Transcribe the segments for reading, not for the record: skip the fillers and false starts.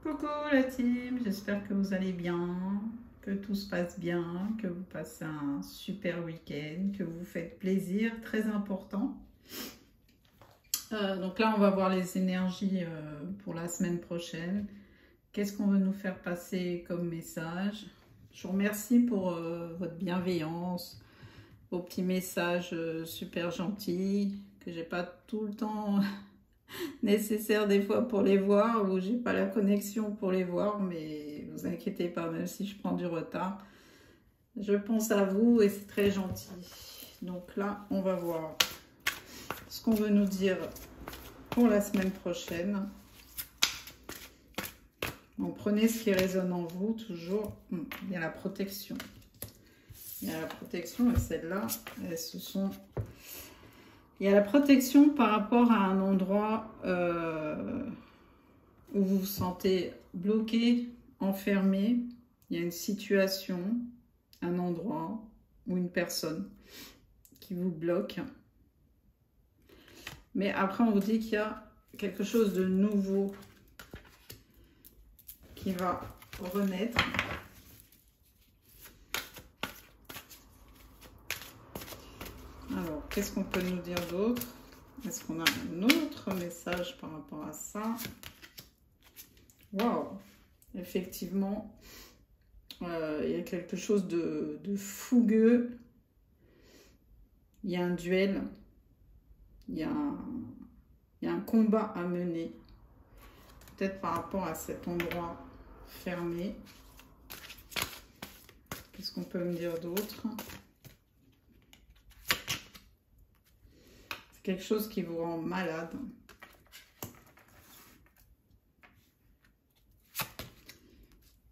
Coucou la team, j'espère que vous allez bien, que tout se passe bien, que vous passez un super week-end, que vous faites plaisir, très important. Donc là, on va voir les énergies pour la semaine prochaine. Qu'est-ce qu'on veut nous faire passer comme message? Je vous remercie pour votre bienveillance, vos petits messages super gentils, que j'ai pas tout le temps nécessaire des fois pour les voir ou j'ai pas la connexion pour les voir, mais vous inquiétez pas, même si je prends du retard, je pense à vous et c'est très gentil. Donc là, on va voir ce qu'on veut nous dire pour la semaine prochaine. Donc prenez ce qui résonne en vous, toujours. Il y a la protection. Il y a la protection et celle-là, elles se sont... Il y a la protection par rapport à un endroit où vous vous sentez bloqué, enfermé. Il y a une situation, un endroit ou une personne qui vous bloque. Mais après, on vous dit qu'il y a quelque chose de nouveau qui va renaître. Alors, qu'est-ce qu'on peut nous dire d'autre? Est-ce qu'on a un autre message par rapport à ça? Waouh! Effectivement, il y a quelque chose de fougueux. Il y a un duel. Il y a un combat à mener. Peut-être par rapport à cet endroit fermé. Qu'est-ce qu'on peut me dire d'autre? C'est quelque chose qui vous rend malade.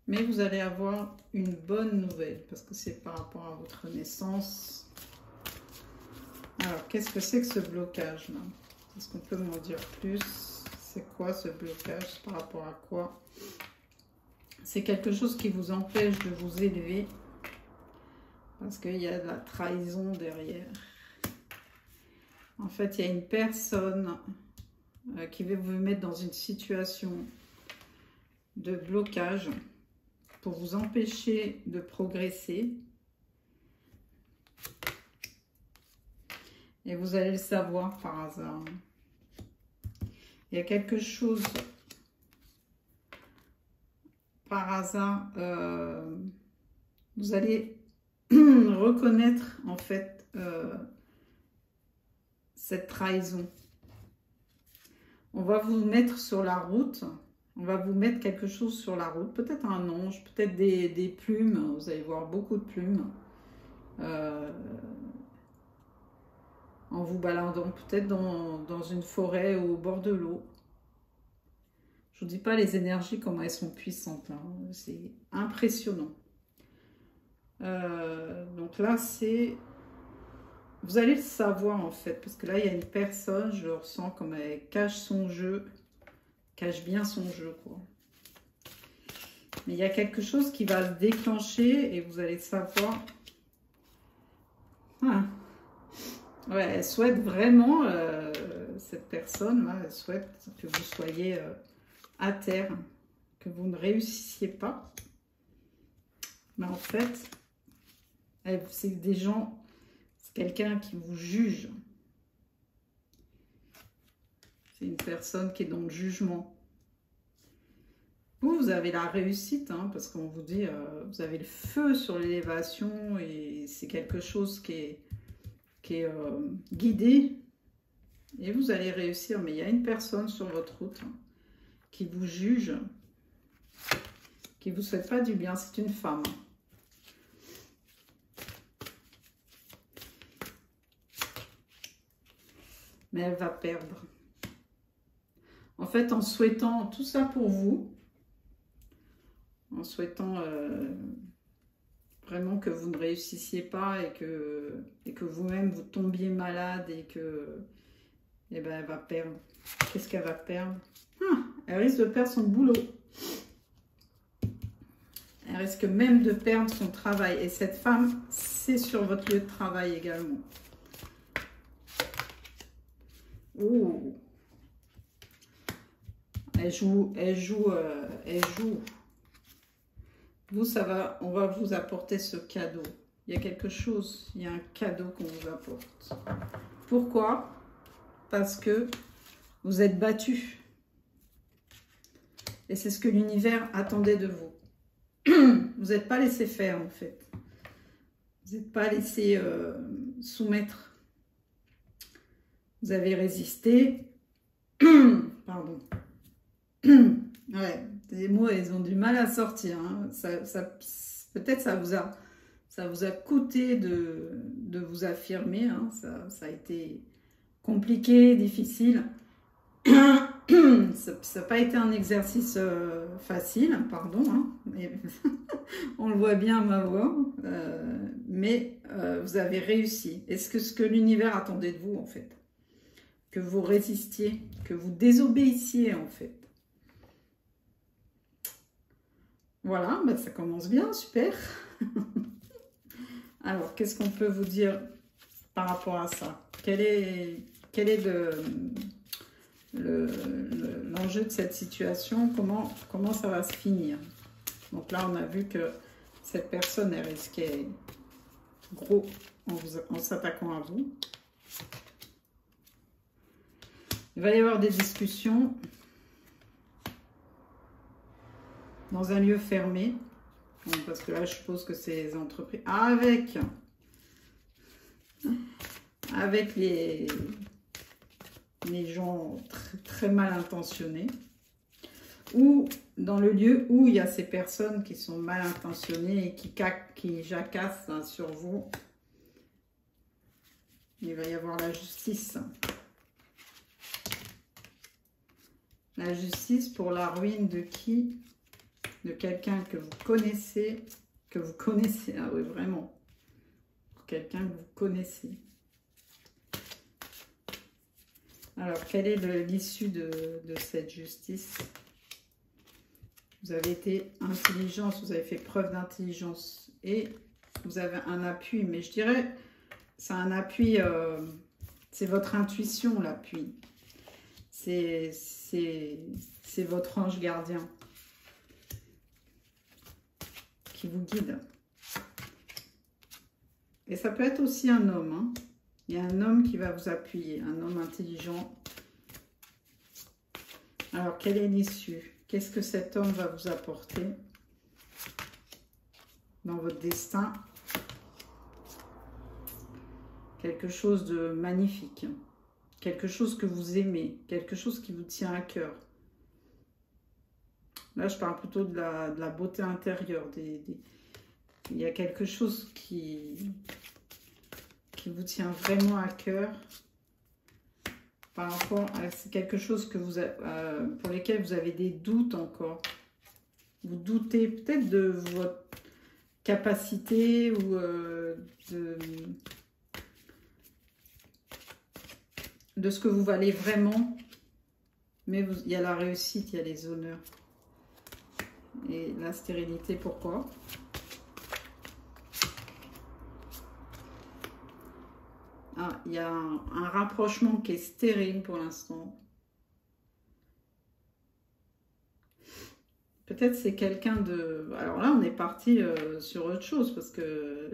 Mais vous allez avoir une bonne nouvelle parce que c'est par rapport à votre naissance. Alors, qu'est-ce que c'est que ce blocage-là? Est-ce qu'on peut m'en dire plus? C'est quoi ce blocage? Par rapport à quoi? C'est quelque chose qui vous empêche de vous élever parce qu'il y a de la trahison derrière. En fait, il y a une personne qui veut vous mettre dans une situation de blocage pour vous empêcher de progresser. Et vous allez le savoir par hasard. Il y a quelque chose par hasard. Vous allez reconnaître en fait cette trahison. On va vous mettre sur la route. On va vous mettre quelque chose sur la route. Peut-être un ange, peut-être des plumes. Vous allez voir beaucoup de plumes. En vous baladant peut-être dans une forêt ou au bord de l'eau. Je ne vous dis pas les énergies, comment elles sont puissantes. Hein. C'est impressionnant. Donc là, c'est... Vous allez le savoir en fait, parce que là, il y a une personne, je le ressens comme elle cache son jeu, cache bien son jeu, quoi. Mais il y a quelque chose qui va se déclencher et vous allez savoir. Ah. Ouais, elle souhaite vraiment, cette personne-là, elle souhaite que vous soyez à terre, que vous ne réussissiez pas. Mais en fait, c'est des gens, c'est quelqu'un qui vous juge. C'est une personne qui est dans le jugement. Vous avez la réussite, hein, parce qu'on vous dit, vous avez le feu sur l'élévation et c'est quelque chose qui est guidé et vous allez réussir. Mais il y a une personne sur votre route qui vous juge, qui ne vous souhaite pas du bien. C'est une femme. Mais elle va perdre. En fait, en souhaitant tout ça pour vous, en souhaitant vraiment que vous ne réussissiez pas et que vous-même vous tombiez malade et que eh ben, elle va perdre. Qu'est-ce qu'elle va perdre? Elle risque de perdre son boulot. Elle risque même de perdre son travail. Et cette femme, c'est sur votre lieu de travail également. Oh. Elle joue. Vous, on va vous apporter ce cadeau. Il y a quelque chose, il y a un cadeau qu'on vous apporte. Pourquoi? Parce que vous êtes battu. Et c'est ce que l'univers attendait de vous. Vous n'êtes pas laissé faire, en fait. Vous n'êtes pas laissé soumettre. Vous avez résisté. Pardon. Ouais, les mots, ils ont du mal à sortir. Hein. Peut-être ça vous a coûté de vous affirmer. Hein. Ça a été compliqué, difficile. Ça n'a pas été un exercice facile, pardon. Hein. On le voit bien à ma voix. Mais vous avez réussi. Est-ce que ce que l'univers attendait de vous, en fait? Que vous résistiez, que vous désobéissiez, en fait. Voilà, bah ça commence bien, super. Alors, qu'est-ce qu'on peut vous dire par rapport à ça? Quel est l'enjeu de cette situation? Comment ça va se finir? Donc là, on a vu que cette personne, elle risquait gros en s'attaquant à vous. Il va y avoir des discussions dans un lieu fermé. Bon, parce que là, je suppose que c'est les entreprises. Avec les gens très, très mal intentionnés. Ou dans le lieu où il y a ces personnes qui sont mal intentionnées et qui jacassent sur vous. Il va y avoir la justice. La justice pour la ruine de qui? De quelqu'un que vous connaissez. Ah oui, vraiment. Pour quelqu'un que vous connaissez. Alors, quelle est l'issue de cette justice? Vous avez été intelligence, vous avez fait preuve d'intelligence et vous avez un appui. Mais je dirais, c'est un appui, c'est votre intuition, l'appui. C'est votre ange gardien qui vous guide. Et ça peut être aussi un homme. Hein. Il y a un homme qui va vous appuyer, un homme intelligent. Alors, quelle est l'issue? Qu'est-ce que cet homme va vous apporter dans votre destin? Quelque chose de magnifique. Quelque chose que vous aimez. Quelque chose qui vous tient à cœur. Là, je parle plutôt de la beauté intérieure. Il y a quelque chose qui vous tient vraiment à cœur. Par rapport à quelque chose que pour lesquels vous avez des doutes encore. Vous doutez peut-être de votre capacité ou de ce que vous valez vraiment. Mais il y a la réussite, il y a les honneurs. Et la stérilité, pourquoi? Ah, il y a un rapprochement qui est stérile pour l'instant. Peut-être c'est quelqu'un de... Alors là, on est parti sur autre chose parce que...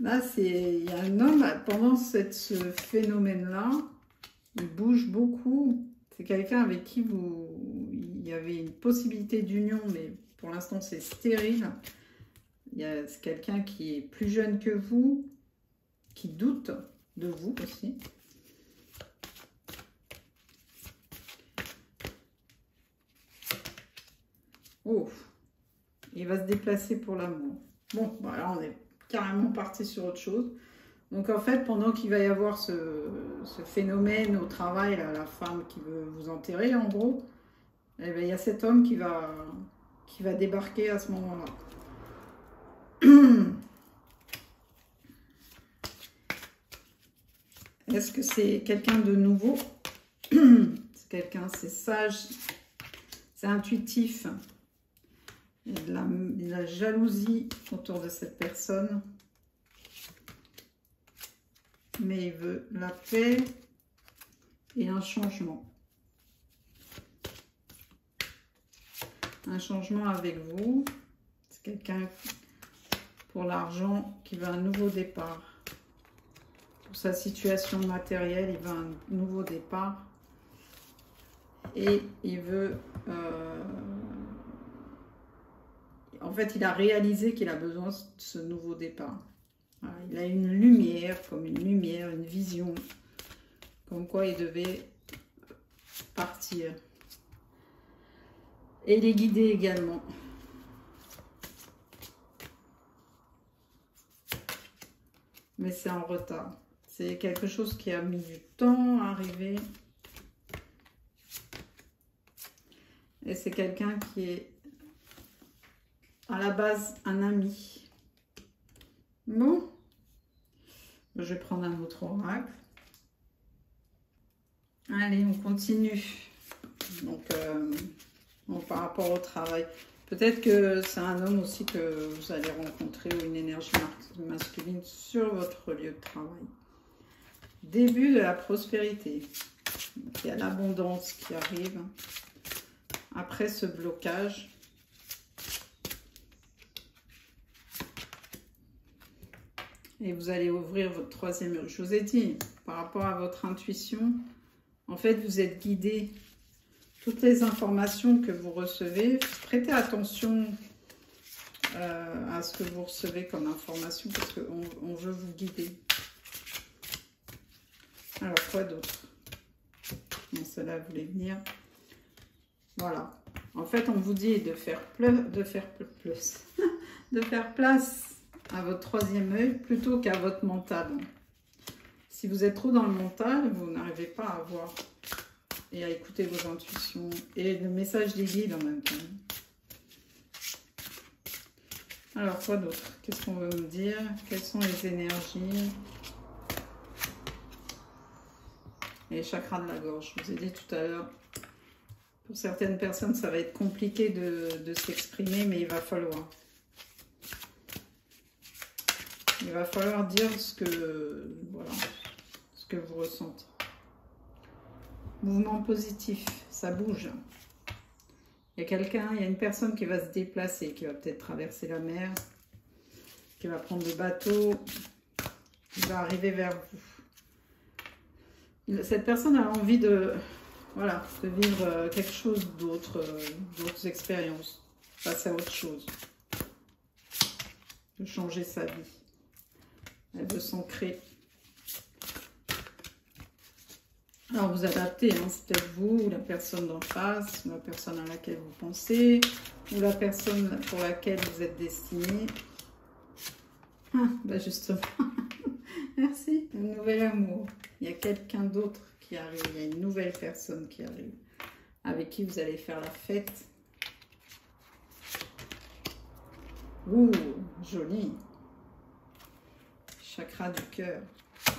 Là, il y a un homme, pendant ce phénomène-là, il bouge beaucoup. C'est quelqu'un avec qui il y avait une possibilité d'union, mais pour l'instant, c'est stérile. C'est quelqu'un qui est plus jeune que vous, qui doute de vous aussi. Oh, il va se déplacer pour l'amour. Bon, voilà, on est carrément parti sur autre chose. Donc en fait, pendant qu'il va y avoir ce phénomène au travail, là, la femme qui veut vous enterrer, en gros, eh bien, il y a cet homme qui va débarquer à ce moment-là. Est-ce que c'est quelqu'un de nouveau? C'est quelqu'un, c'est sage, c'est intuitif. Il y a de la jalousie autour de cette personne. Mais il veut la paix et un changement. un changement avec vous. C'est quelqu'un pour l'argent qui veut un nouveau départ. Pour sa situation matérielle, il veut un nouveau départ. Et il veut... en fait, il a réalisé qu'il a besoin de ce nouveau départ. Voilà, il a une lumière, comme une lumière, une vision, comme quoi il devait partir. Et il est guidé également. Mais c'est en retard. C'est quelque chose qui a mis du temps à arriver. Et c'est quelqu'un qui est à la base un ami. Bon, je vais prendre un autre oracle. Allez, on continue. Donc, par rapport au travail, peut-être que c'est un homme aussi que vous allez rencontrer ou une énergie masculine sur votre lieu de travail. Début de la prospérité. Donc, il y a l'abondance qui arrive. Après ce blocage, et vous allez ouvrir votre troisième œil. Je vous ai dit, par rapport à votre intuition, en fait, vous êtes guidé. Toutes les informations que vous recevez, prêtez attention à ce que vous recevez comme information, parce qu'on veut vous guider. Alors, quoi d'autre? Bon, cela voulait venir. Voilà. En fait, on vous dit de faire place à votre troisième œil plutôt qu'à votre mental. Si vous êtes trop dans le mental, vous n'arrivez pas à voir et à écouter vos intuitions et le message des guides en même temps. Alors, quoi d'autre? Qu'est-ce qu'on veut me dire? Quelles sont les énergies? Et les chakras de la gorge. Je vous ai dit tout à l'heure, pour certaines personnes, ça va être compliqué de s'exprimer, mais il va falloir. Il va falloir dire ce que, voilà, ce que vous ressentez. Mouvement positif, ça bouge. Il y a quelqu'un, il y a une personne qui va se déplacer, qui va peut-être traverser la mer, qui va prendre le bateau, qui va arriver vers vous. Cette personne a envie de, voilà, de vivre quelque chose d'autre, d'autres expériences, passer à autre chose, de changer sa vie. Elle veut s'ancrer. Alors vous adaptez, hein, c'est peut-être vous, ou la personne d'en face, ou la personne à laquelle vous pensez, ou la personne pour laquelle vous êtes destiné. Ah, bah justement, merci, un nouvel amour. Il y a quelqu'un d'autre qui arrive, il y a une nouvelle personne qui arrive, avec qui vous allez faire la fête. Ouh, joli. Chakra du cœur.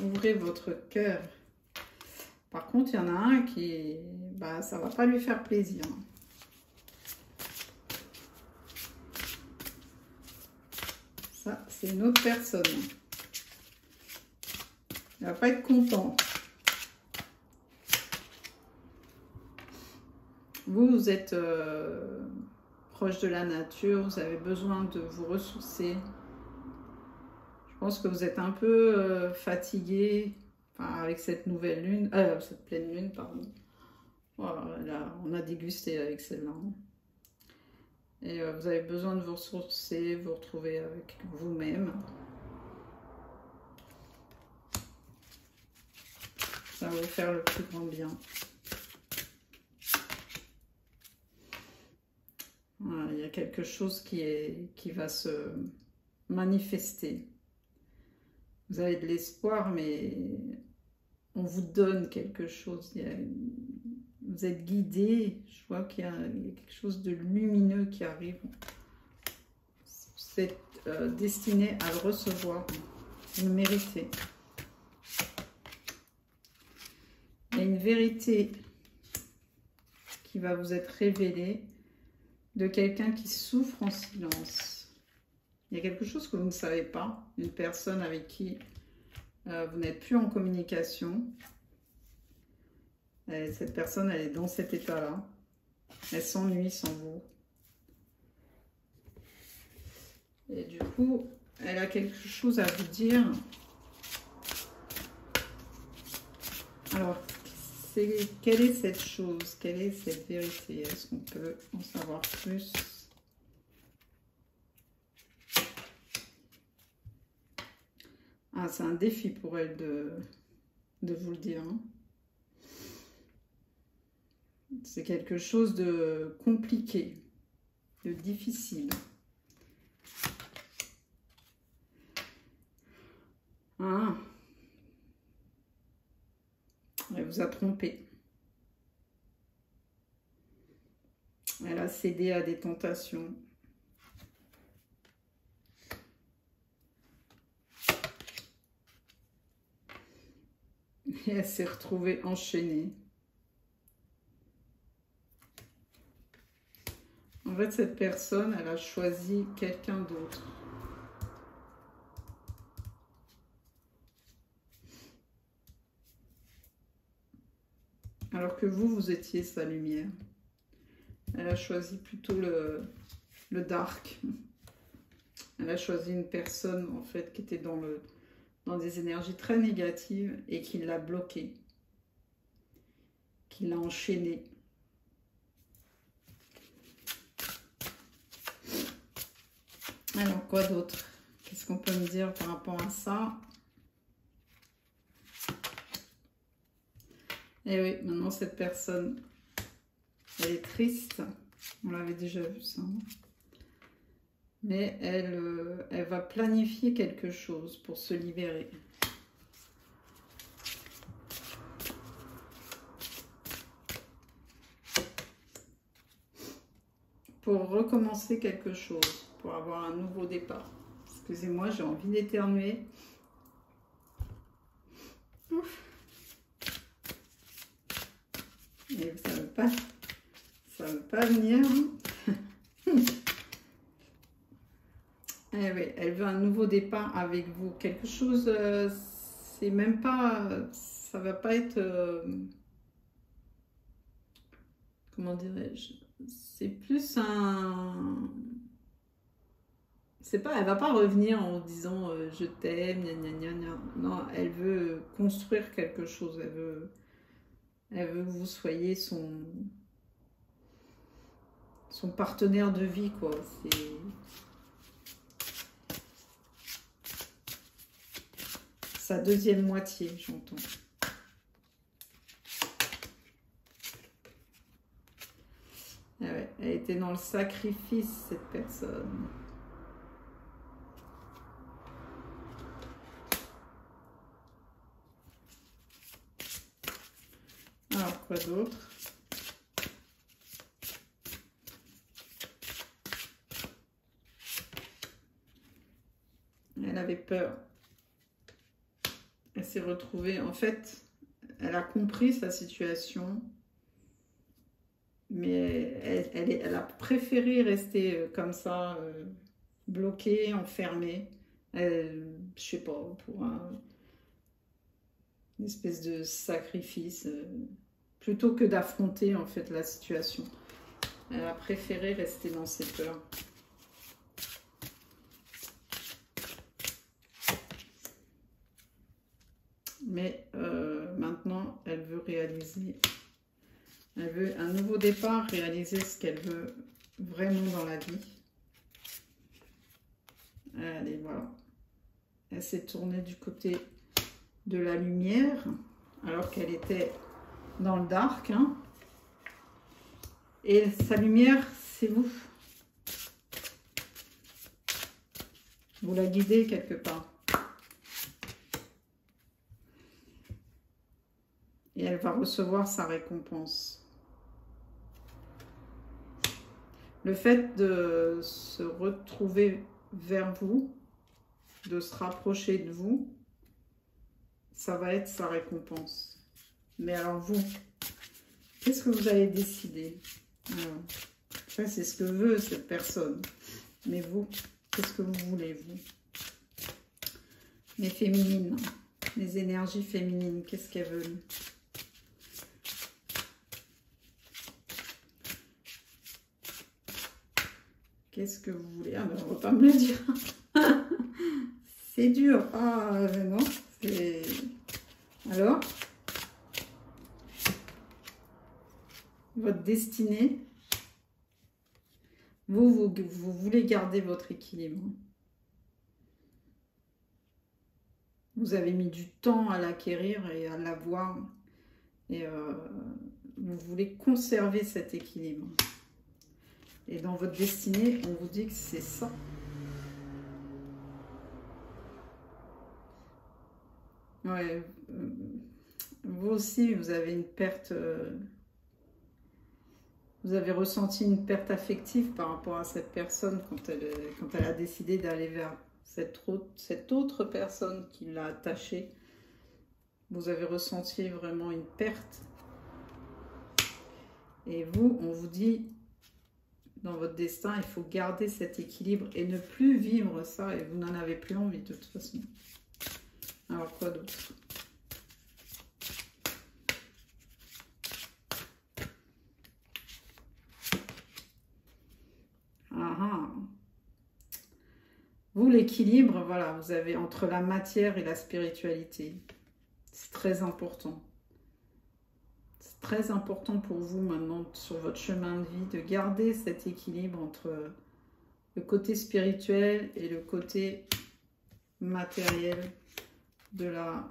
Ouvrez votre cœur. Par contre, il y en a un qui, bah, ça va pas lui faire plaisir. Ça, c'est une autre personne. Il va pas être content. Vous êtes proche de la nature, vous avez besoin de vous ressourcer. Je pense que vous êtes un peu fatigué. Enfin, avec cette nouvelle lune, cette pleine lune, pardon. Voilà, là, on a dégusté avec celle-là. Et vous avez besoin de vous ressourcer, vous retrouver avec vous-même. Ça va vous faire le plus grand bien. Voilà, il y a quelque chose qui va se manifester. Vous avez de l'espoir, mais on vous donne quelque chose. Vous êtes guidé. Je vois qu'il y a quelque chose de lumineux qui arrive. Vous êtes destiné à le recevoir. Vous le méritez. Il y a une vérité qui va vous être révélée de quelqu'un qui souffre en silence. Il y a quelque chose que vous ne savez pas, une personne avec qui vous n'êtes plus en communication. Et cette personne, elle est dans cet état-là. Elle s'ennuie sans vous. Et du coup, elle a quelque chose à vous dire. Alors, quelle est cette chose? Quelle est cette vérité? Est-ce qu'on peut en savoir plus? Ah, c'est un défi pour elle de vous le dire. Hein. C'est quelque chose de compliqué, de difficile. Ah, elle vous a trompé. Elle a cédé à des tentations. Et elle s'est retrouvée enchaînée. En fait, cette personne, elle a choisi quelqu'un d'autre. Alors que vous, vous étiez sa lumière. Elle a choisi plutôt le dark. Elle a choisi une personne, en fait, qui était dans des énergies très négatives et qui l'a bloquée. Qui l'a enchaînée. Alors, quoi d'autre? Qu'est-ce qu'on peut me dire par rapport à ça? Et oui, maintenant cette personne, elle est triste. On l'avait déjà vu ça. Mais elle va planifier quelque chose pour se libérer. Pour recommencer quelque chose, pour avoir un nouveau départ. Excusez-moi, j'ai envie d'éternuer. Et ça veut pas venir. Eh oui, elle veut un nouveau départ avec vous. Quelque chose, c'est même pas, ça va pas être, comment dirais-je, c'est plus un, c'est pas, elle va pas revenir en disant je t'aime, gna gna gna gna. Non, elle veut construire quelque chose. Elle veut que vous soyez son partenaire de vie, quoi. C'est sa deuxième moitié, j'entends. Ah ouais, elle était dans le sacrifice, cette personne. Alors, quoi d'autre? Elle avait peur. Elle s'est retrouvée, en fait, elle a compris sa situation, mais elle a préféré rester comme ça, bloquée, enfermée, je sais pas, pour une espèce de sacrifice, plutôt que d'affronter en fait la situation. Elle a préféré rester dans ses peurs. Mais maintenant, elle veut réaliser, elle veut un nouveau départ, réaliser ce qu'elle veut vraiment dans la vie. Allez, voilà. Elle s'est tournée du côté de la lumière, alors qu'elle était dans le dark. Hein. Et sa lumière, c'est vous. Vous la guidez quelque part. Et elle va recevoir sa récompense. Le fait de se retrouver vers vous, de se rapprocher de vous, ça va être sa récompense. Mais alors vous, qu'est-ce que vous avez décidé? Ça, c'est ce que veut cette personne. Mais vous, qu'est-ce que vous voulez, vous? Les féminines, les énergies féminines, qu'est-ce qu'elles veulent? Qu'est-ce que vous voulez? Ah ben, on va pas me le dire. C'est dur. Ah non, c'est... Alors, votre destinée, vous voulez garder votre équilibre. Vous avez mis du temps à l'acquérir et à l'avoir. Et vous voulez conserver cet équilibre. Et dans votre destinée, on vous dit que c'est ça. Ouais. Vous aussi, vous avez une perte... vous avez ressenti une perte affective par rapport à cette personne quand elle a décidé d'aller vers cette autre personne qui l'a attachée. Vous avez ressenti vraiment une perte. Et vous, on vous dit, dans votre destin, il faut garder cet équilibre et ne plus vivre ça. Et vous n'en avez plus envie de toute façon. Alors, quoi d'autre? Vous, l'équilibre, voilà, vous avez entre la matière et la spiritualité. C'est très important. C'est très important pour vous maintenant, sur votre chemin de vie, de garder cet équilibre entre le côté spirituel et le côté matériel de la...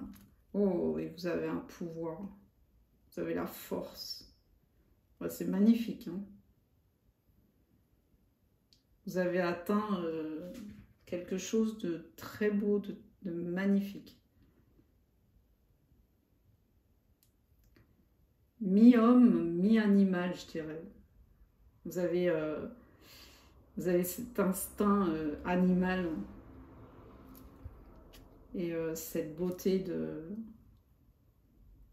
Oh, et vous avez un pouvoir. Vous avez la force. Ouais, c'est magnifique, hein. Vous avez atteint quelque chose de très beau, de magnifique. Mi-homme, mi-animal, je dirais. Vous avez cet instinct animal et cette beauté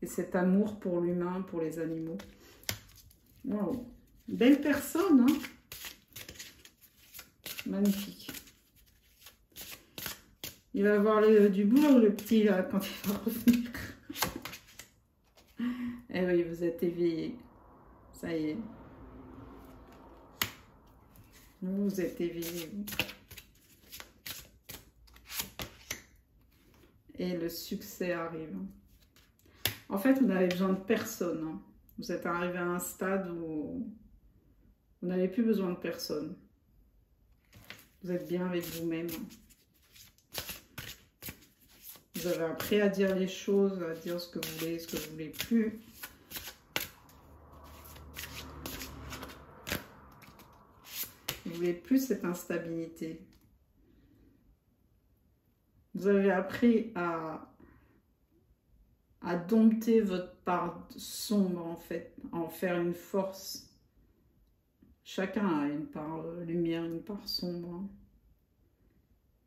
et cet amour pour l'humain, pour les animaux. Wow. Belle personne, hein? Magnifique. Il va avoir du boulot, le petit, là, quand il va revenir. Eh oui, vous êtes éveillé. Ça y est. Vous êtes éveillé. Et le succès arrive. En fait, vous n'avez besoin de personne, hein. Vous êtes arrivé à un stade où vous n'avez plus besoin de personne. Vous êtes bien avec vous-même. Vous avez appris à dire les choses, à dire ce que vous voulez plus. Vous voulez plus cette instabilité. Vous avez appris à dompter votre part sombre, en fait, à en faire une force. Chacun a une part lumière, une part sombre.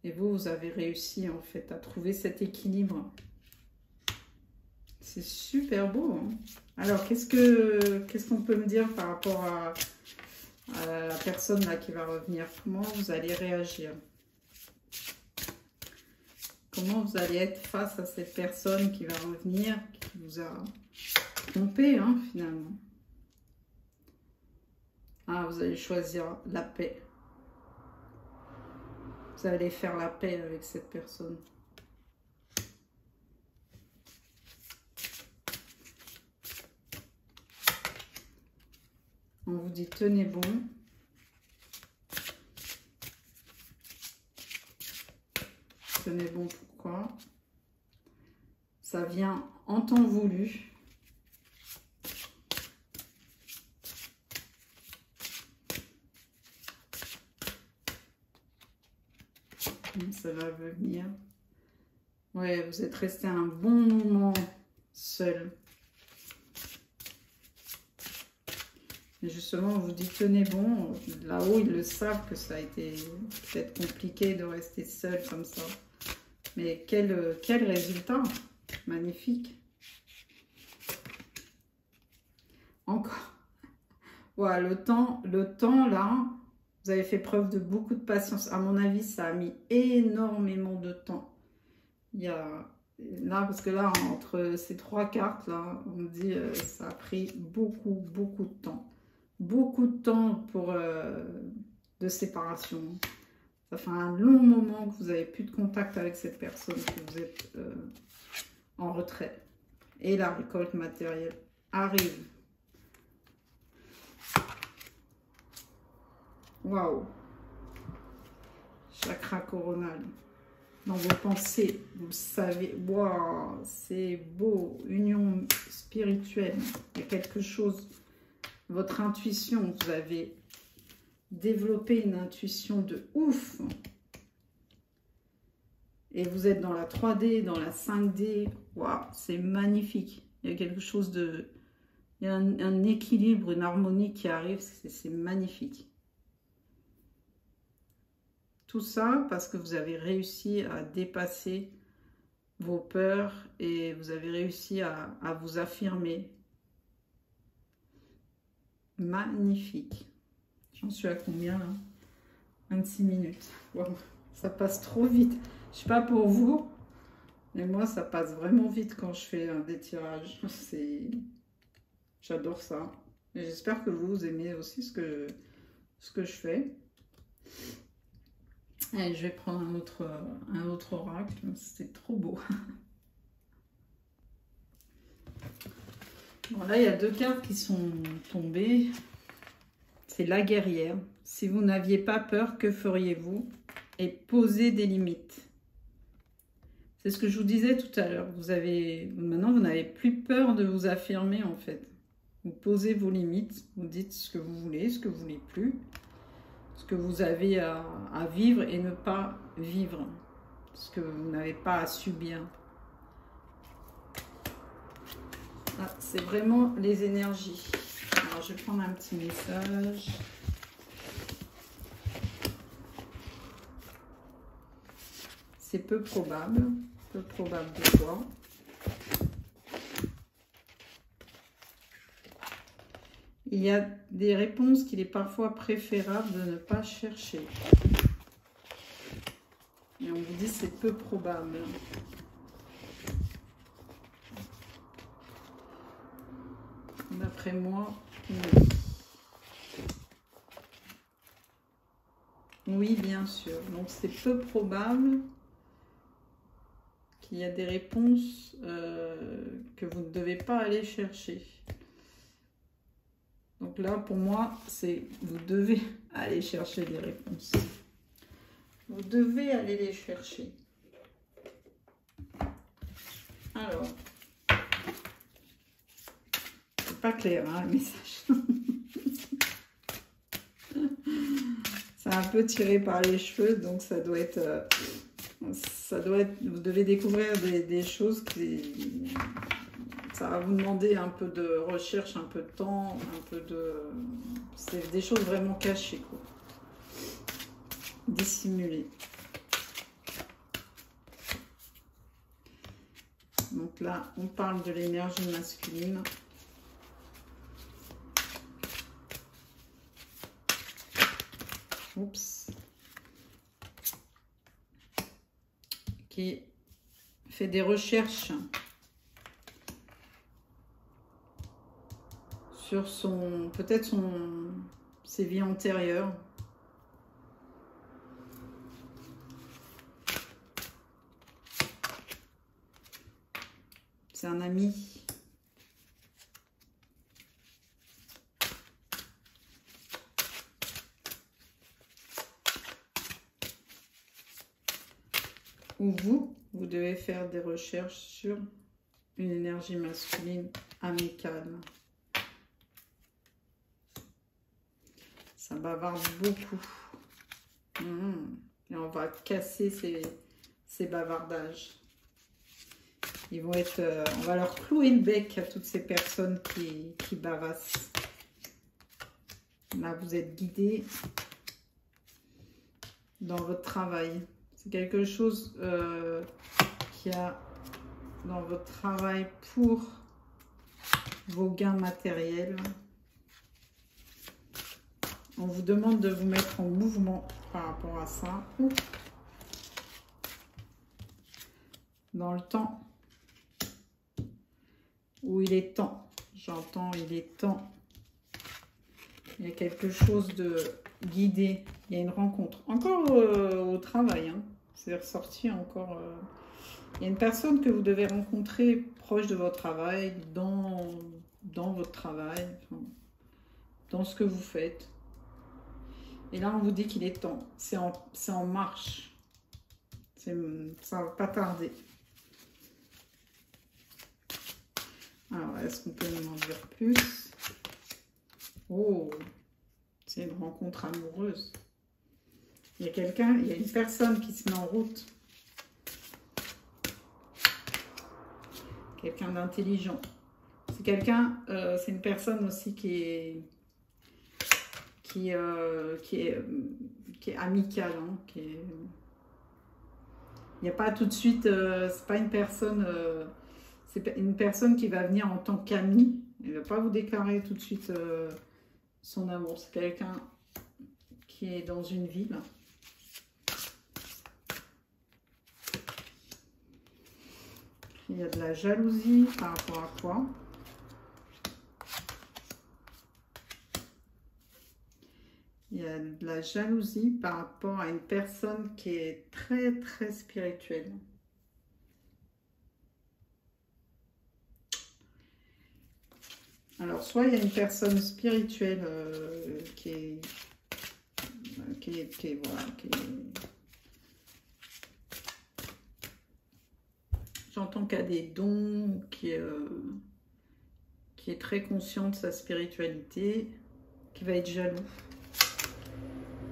Et vous avez réussi, en fait, à trouver cet équilibre. C'est super beau, hein. Alors, qu'est-ce qu'on peut me dire par rapport à la personne là qui va revenir? Comment vous allez réagir? Comment vous allez être face à cette personne qui va revenir, qui vous a trompé, hein, finalement? Ah, vous allez choisir la paix. Vous allez faire la paix avec cette personne. On vous dit tenez bon. Tenez bon, pourquoi? Ça vient en temps voulu. Ça va venir. Ouais, vous êtes resté un bon moment seul. Et justement, on vous dit tenez bon. Là-haut, ils le savent que ça a été peut-être compliqué de rester seul comme ça. Mais quel résultat! Magnifique. Encore. Voilà, le temps là, vous avez fait preuve de beaucoup de patience. À mon avis, ça a mis énormément de temps. Il y a là, parce que là, entre ces trois cartes là, on me dit ça a pris beaucoup de temps. Beaucoup de temps de séparation. Ça fait un long moment que vous n'avez plus de contact avec cette personne, que vous êtes en retrait. Et la récolte matérielle arrive. Waouh! Chakra coronal. Dans vos pensées, vous le savez. Waouh! C'est beau. Union spirituelle. Il y a quelque chose. Votre intuition, vous avez développé une intuition de ouf. Et vous êtes dans la 3D, dans la 5D. Waouh, c'est magnifique. Il y a quelque chose de... Il y a un équilibre, une harmonie qui arrive. C'est magnifique. Tout ça parce que vous avez réussi à dépasser vos peurs et vous avez réussi à vous affirmer. Magnifique. J'en suis à combien là? 26 minutes. Wow, ça passe trop vite. Je sais pas pour vous, mais moi ça passe vraiment vite quand je fais des tirages. J'adore ça. Et j'espère que vous aimez aussi ce que je fais. Allez, je vais prendre un autre oracle. C'est trop beau. Bon, là, il y a deux cartes qui sont tombées. C'est la guerrière. Si vous n'aviez pas peur, que feriez-vous? Et poser des limites. C'est ce que je vous disais tout à l'heure. Maintenant, vous n'avez plus peur de vous affirmer, en fait. Vous posez vos limites. Vous dites ce que vous voulez, ce que vous voulez plus. Ce que vous avez à vivre et ne pas vivre. Ce que vous n'avez pas à subir. Ah, c'est vraiment les énergies. Alors, je vais prendre un petit message. C'est peu probable. Peu probable de quoi? Il y a des réponses qu'il est parfois préférable de ne pas chercher. Et on vous dit c'est peu probable. D'après moi, oui. Oui, bien sûr. Donc c'est peu probable qu'il y a des réponses que vous ne devez pas aller chercher. Donc là, pour moi, c'est vous devez aller chercher des réponses. Vous devez aller les chercher. Alors, c'est pas clair, hein, le message. C'est un peu tiré par les cheveux, donc ça doit être... vous devez découvrir des choses qui... Ça va vous demander un peu de recherche, un peu de temps, un peu de... C'est des choses vraiment cachées, quoi. Dissimulées. Donc là, on parle de l'énergie masculine. Oups. Qui fait des recherches sur peut-être ses vies antérieures. C'est un ami. Ou vous devez faire des recherches sur une énergie masculine amicale. Ça bavarde beaucoup. Et on va casser ces bavardages. Ils vont être, on va leur clouer le bec à toutes ces personnes qui bavassent. Là, vous êtes guidés dans votre travail. C'est quelque chose qu'il y a dans votre travail pour vos gains matériels. On vous demande de vous mettre en mouvement par rapport à ça. Dans le temps où il est temps. J'entends, il est temps Il y a quelque chose de guidé. Il y a une rencontre. Encore au travail, hein. C'est ressorti encore. Il y a une personne que vous devez rencontrer proche de votre travail, dans votre travail, enfin, dans ce que vous faites. Et là, on vous dit qu'il est temps. C'est en marche. Ça ne va pas tarder. Alors, est-ce qu'on peut m'en dire plus? Oh, c'est une rencontre amoureuse. Il y a une personne qui se met en route. Quelqu'un d'intelligent. C'est une personne aussi qui est amicale. Hein, il n'y a pas tout de suite, c'est pas une personne, c'est une personne qui va venir en tant qu'amie. Elle ne va pas vous déclarer tout de suite son amour. C'est quelqu'un qui est dans une ville. Il y a de la jalousie par rapport à quoi? Il y a de la jalousie par rapport à une personne qui est très, très spirituelle. Alors, soit il y a une personne spirituelle j'entends qu'il y a des dons, qui est très conscient de sa spiritualité, qui va être jaloux.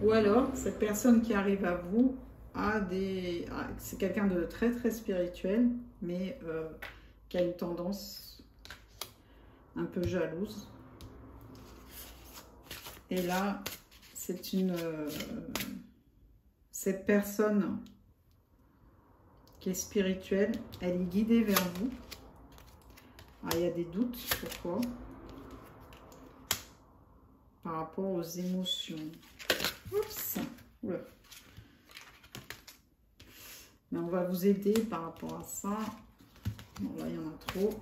Ou alors, cette personne qui arrive à vous c'est quelqu'un de très très spirituel, mais qui a une tendance un peu jalouse. Et là, cette personne qui est spirituelle, elle est guidée vers vous. Ah, il y a des doutes, pourquoi? Par rapport aux émotions. Oups. Oula. Mais on va vous aider par rapport à ça. Bon, là, il y en a trop.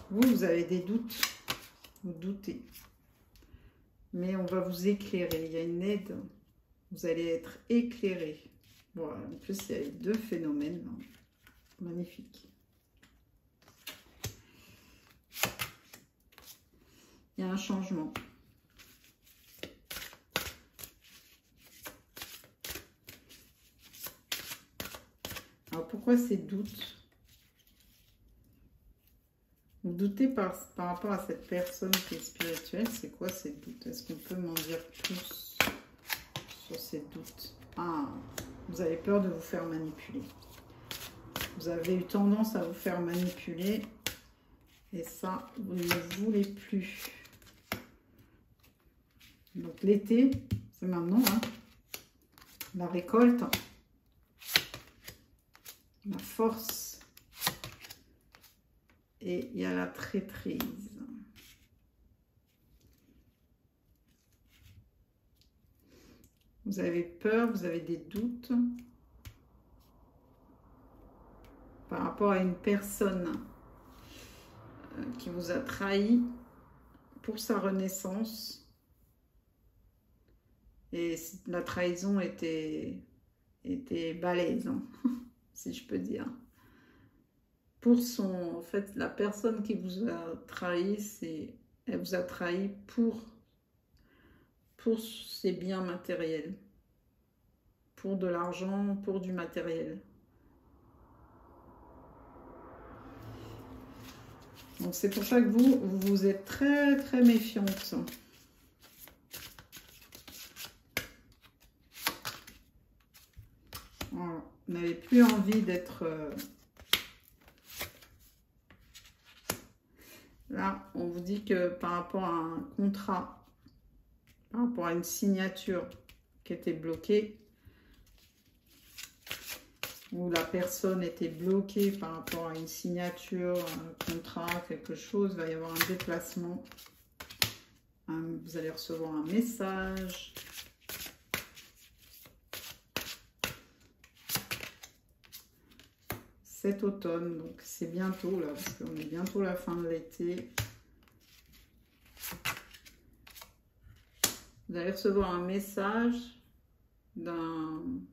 Vous avez des doutes. Vous doutez. Mais on va vous éclairer. Il y a une aide. Vous allez être éclairé. Voilà. En plus, il y a les deux phénomènes. Magnifique. Il y a un changement. Alors, pourquoi ces doutes? Vous doutez par rapport à cette personne qui est spirituelle. C'est quoi ces doutes? Est-ce qu'on peut m'en dire plus sur ces doutes? Ah, vous avez peur de vous faire manipuler. Vous avez eu tendance à vous faire manipuler. Et ça, vous ne voulez plus. Donc, l'été, c'est maintenant. Hein. La récolte. La force. Et il y a la traîtrise. Vous avez peur, vous avez des doutes par rapport à une personne qui vous a trahi pour sa renaissance. Et la trahison était balèze, hein, si je peux dire. En fait, la personne qui vous a trahi, elle vous a trahi pour ses biens matériels, pour de l'argent, pour du matériel. Donc c'est pour ça que vous êtes très très méfiante. Voilà. Vous n'avez plus envie d'être... Là, on vous dit que par rapport à un contrat, par rapport à une signature qui était bloquée, où la personne était bloquée par rapport à une signature, un contrat, quelque chose, il va y avoir un déplacement. Vous allez recevoir un message. Cet automne, donc c'est bientôt là, parce qu'on est bientôt à la fin de l'été. Vous allez recevoir un message d'une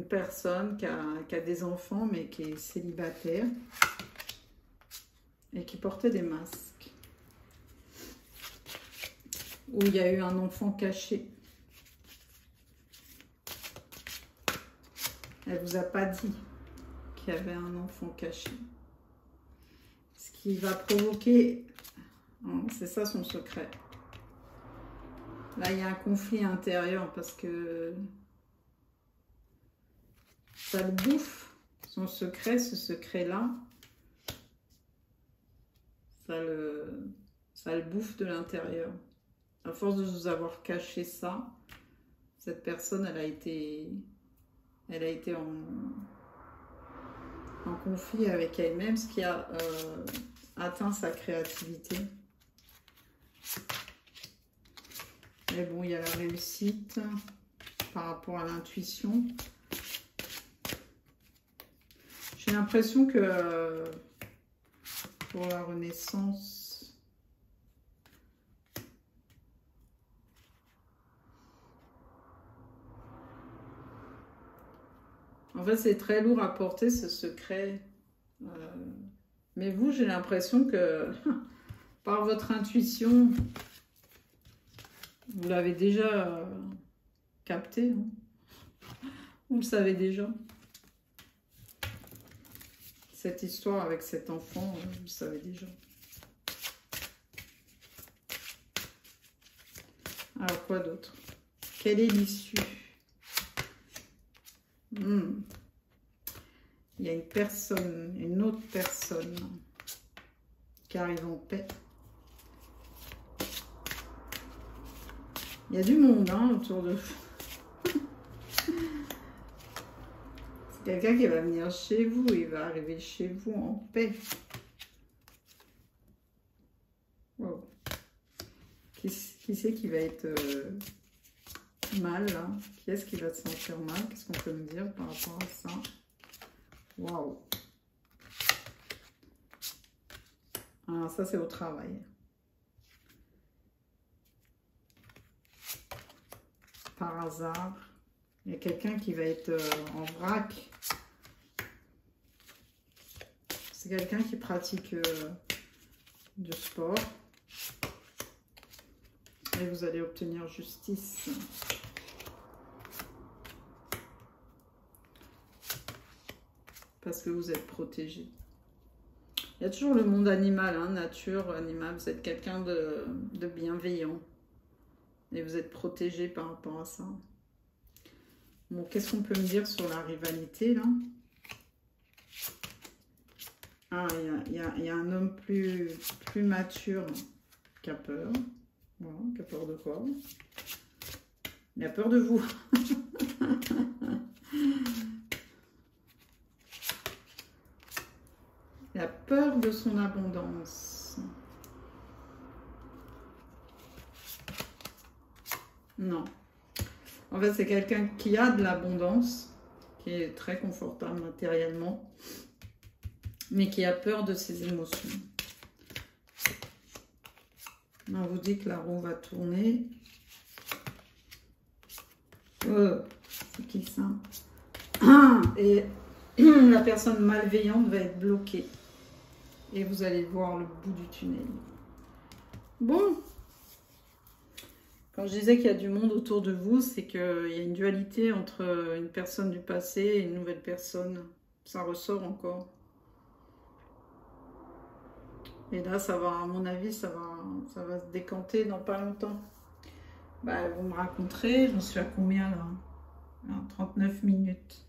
personne qui a des enfants mais qui est célibataire et qui portait des masques. Où il y a eu un enfant caché. Elle vous a pas dit qu'il y avait un enfant caché. Ce qui va provoquer... C'est ça son secret. Là, il y a un conflit intérieur parce que ça le bouffe. Son secret, ce secret-là, ça le bouffe de l'intérieur. À force de vous avoir caché ça, cette personne, elle a été en conflit avec elle-même, ce qui a atteint sa créativité. Mais bon, il y a la réussite par rapport à l'intuition. J'ai l'impression que pour la renaissance, en fait, c'est très lourd à porter ce secret. Mais vous, j'ai l'impression que par votre intuition, vous l'avez déjà capté. Hein. Vous le savez déjà. Cette histoire avec cet enfant, vous le savez déjà. Alors, quoi d'autre? Quelle est l'issue? Il y a une personne, une autre personne qui arrive en paix. Il y a du monde hein, autour de vous. C'est quelqu'un qui va venir chez vous, il va arriver chez vous en paix. Wow. Qui c'est qui va être mal là? Qui est-ce qui va se sentir mal? Qu'est-ce qu'on peut me dire par rapport à ça? Waouh! Ah, ça c'est au travail. Par hasard, il y a quelqu'un qui va être en vrac. C'est quelqu'un qui pratique du sport. Et vous allez obtenir justice. Parce que vous êtes protégé. Il y a toujours le monde animal, hein, nature, animal. Vous êtes quelqu'un de bienveillant. Et vous êtes protégé par rapport à ça. Bon, qu'est-ce qu'on peut me dire sur la rivalité, là? Ah, il y a un homme plus mature qui a peur. Voilà, qui a peur de quoi? Il a peur de vous. Il a peur de son abondance. Non. En fait, c'est quelqu'un qui a de l'abondance, qui est très confortable matériellement, mais qui a peur de ses émotions. On vous dit que la roue va tourner. Oh, c'est qui ça? Et la personne malveillante va être bloquée. Et vous allez voir le bout du tunnel. Bon. Quand je disais qu'il y a du monde autour de vous, c'est qu'il y a une dualité entre une personne du passé et une nouvelle personne. Ça ressort encore. Et là, ça va, à mon avis, ça va se décanter dans pas longtemps. Bah, vous me raconterez, j'en suis à combien là? 39 minutes.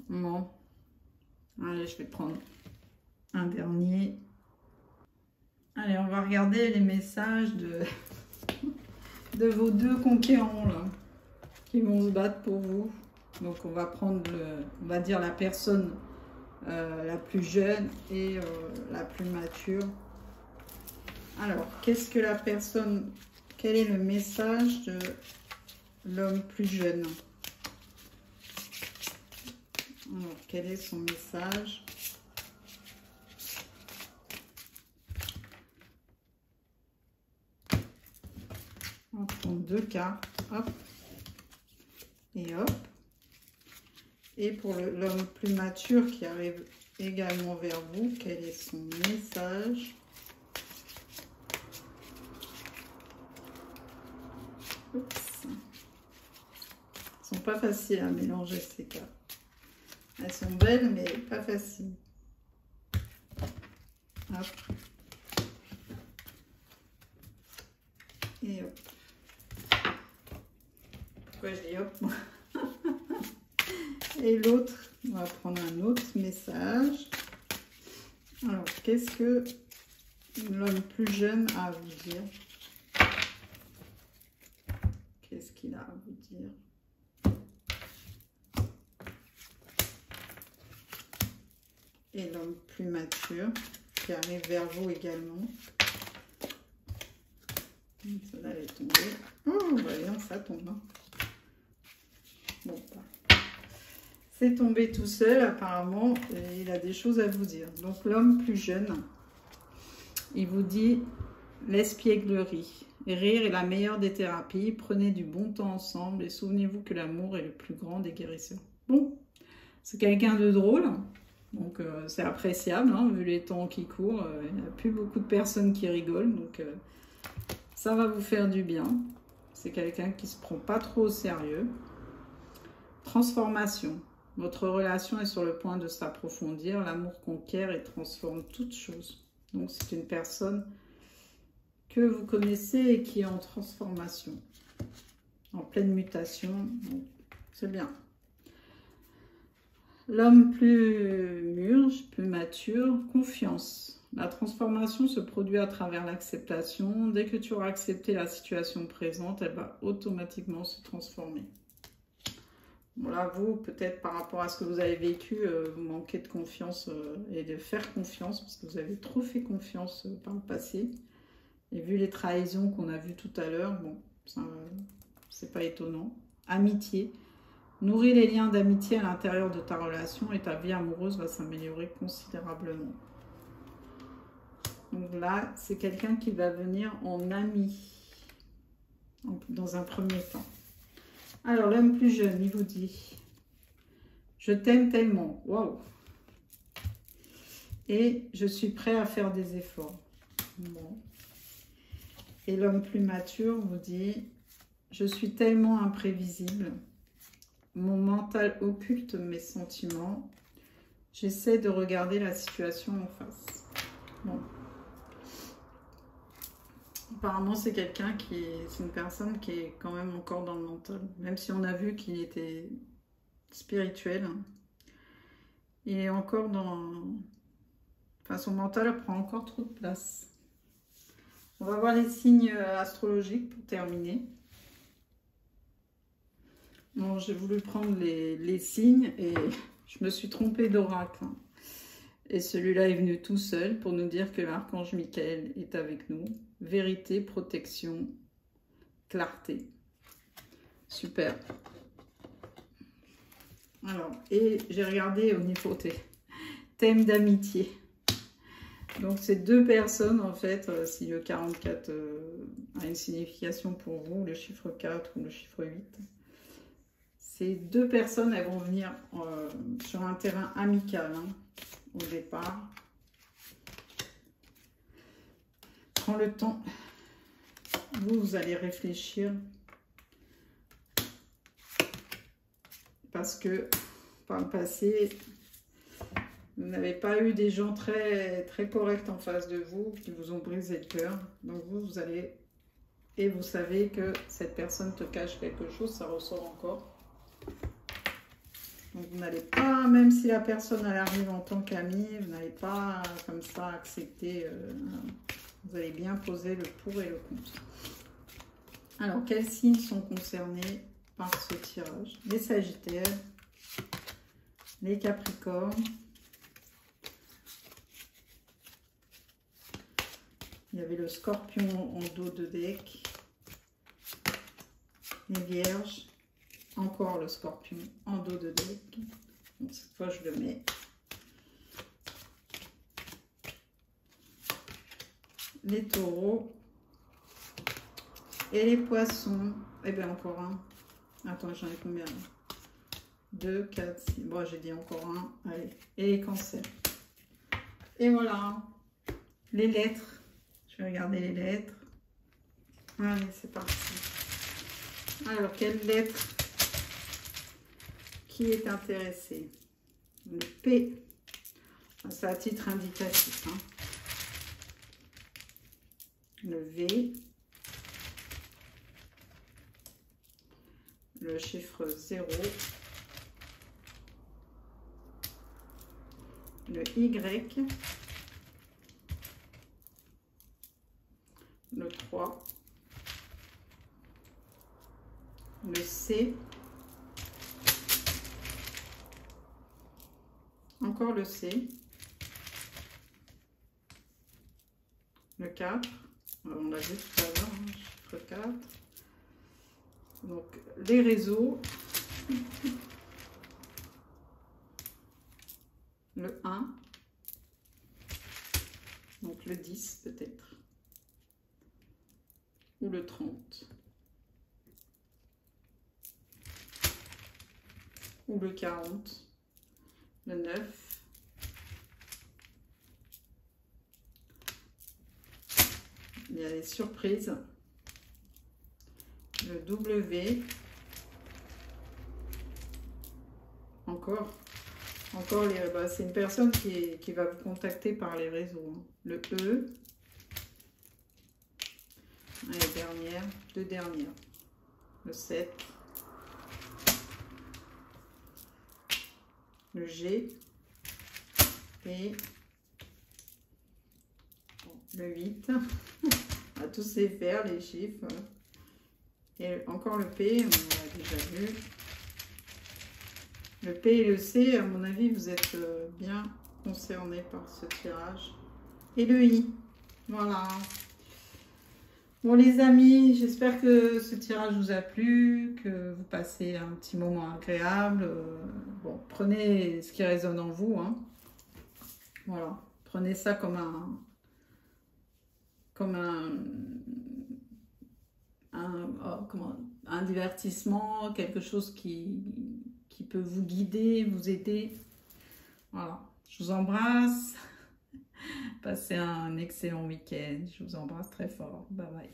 Bon. Allez, je vais prendre un dernier. Allez, on va regarder les messages de vos deux conquérants là, qui vont se battre pour vous. Donc on va prendre on va dire la personne la plus jeune et la plus mature. Alors, qu'est-ce que la personne, quel est le message de l'homme plus jeune? Alors, quel est son message? On va prendre 2 cartes. Hop. Et hop. Et pour l'homme plus mature qui arrive également vers vous, quel est son message? Oups. Elles sont pas faciles à mélanger ces cartes. Elles sont belles mais pas faciles. Hop. Et hop. Pourquoi je dis hop? Et l'autre, on va prendre un autre message. Alors, qu'est-ce que l'homme plus jeune a à vous dire? Qu'est-ce qu'il a à vous dire? Et l'homme plus mature qui arrive vers vous également. Ça allait tomber. Oh, voyons, ça tombe. Bon, c'est tombé tout seul, apparemment. Et il a des choses à vous dire. Donc, l'homme plus jeune, il vous dit l'espièglerie. Rire est la meilleure des thérapies. Prenez du bon temps ensemble et souvenez-vous que l'amour est le plus grand des guérisseurs. Bon, c'est quelqu'un de drôle. Donc, c'est appréciable, hein, vu les temps qui courent. Il n'y a plus beaucoup de personnes qui rigolent. Donc, ça va vous faire du bien. C'est quelqu'un qui ne se prend pas trop au sérieux. Transformation. Votre relation est sur le point de s'approfondir. L'amour conquiert et transforme toutes choses. Donc, c'est une personne que vous connaissez et qui est en transformation. En pleine mutation. C'est bien. L'homme plus mûr, plus mature, confiance. La transformation se produit à travers l'acceptation. Dès que tu auras accepté la situation présente, elle va automatiquement se transformer. Bon là, vous, peut-être par rapport à ce que vous avez vécu, vous manquez de confiance et de faire confiance, parce que vous avez trop fait confiance par le passé. Et vu les trahisons qu'on a vues tout à l'heure, bon, c'est pas étonnant. Amitié. Nourris les liens d'amitié à l'intérieur de ta relation et ta vie amoureuse va s'améliorer considérablement. Donc là, c'est quelqu'un qui va venir en ami, dans un premier temps. Alors, l'homme plus jeune, il vous dit « Je t'aime tellement. Waouh ! Et je suis prêt à faire des efforts. » Bon. Et l'homme plus mature vous dit « Je suis tellement imprévisible. Mon mental occulte mes sentiments. J'essaie de regarder la situation en face. » Bon. Apparemment, c'est quelqu'un c'est une personne qui est quand même encore dans le mental. Même si on a vu qu'il était spirituel, il est encore dans... Enfin, son mental prend encore trop de place. On va voir les signes astrologiques pour terminer. Bon, j'ai voulu prendre les signes et je me suis trompée d'oracle. Et celui-là est venu tout seul pour nous dire que l'archange Michael est avec nous. Vérité, protection, clarté. Super. Alors, et j'ai regardé au niveau des thèmes d'amitié. Donc, c'est deux personnes, en fait, si le 44 a une signification pour vous, le chiffre 4 ou le chiffre 8. Ces deux personnes, elles vont venir sur un terrain amical, hein, au départ. Prends le temps. Vous allez réfléchir. Parce que, par le passé, vous n'avez pas eu des gens très, très corrects en face de vous, qui vous ont brisé le cœur. Donc vous allez... Et vous savez que cette personne te cache quelque chose, ça ressort encore. Donc vous n'allez pas, même si la personne elle arrive en tant qu'amie, vous n'allez pas comme ça accepter. Vous allez bien poser le pour et le contre. Alors, quels signes sont concernés par ce tirage? Les Sagittaires, les Capricornes, il y avait le Scorpion en dos de deck, les Vierges, encore le Scorpion en dos de deck. Donc, cette fois, je le mets. Les Taureaux, Et les poissons, eh bien encore un. Attends, j'en ai combien là? 2, 4, 6. Bon, j'ai dit encore un. Allez. Et les cancers. Et voilà. Les lettres. Je vais regarder les lettres. Allez, c'est parti. Alors, quelle lettre qui est intéressée? Le P. C'est à titre indicatif. Hein. Le V. Le chiffre 0. Le Y. Le 3. Le C. Encore le C. Le 4. On l'a vu tout à l'heure, hein, chiffre 4. Donc, les réseaux. Le 1. Donc, le 10 peut-être. Ou le 30. Ou le 40. Le 9. Il y a des surprises. Le W. Encore les, bah, c'est une personne qui va vous contacter par les réseaux. Hein. Le E. Les dernières, 2 dernières. Le 7. Le G. Et le 8. À tous ces faire les chiffres. Et encore le P, on l'a déjà vu. Le P et le C, à mon avis, vous êtes bien concernés par ce tirage. Et le I, voilà. Bon les amis, j'espère que ce tirage vous a plu, que vous passez un petit moment agréable. Bon, prenez ce qui résonne en vous. Hein. Voilà, prenez ça comme un divertissement, quelque chose qui peut vous guider, vous aider. Voilà, je vous embrasse. Passez un excellent week-end. Je vous embrasse très fort. Bye bye.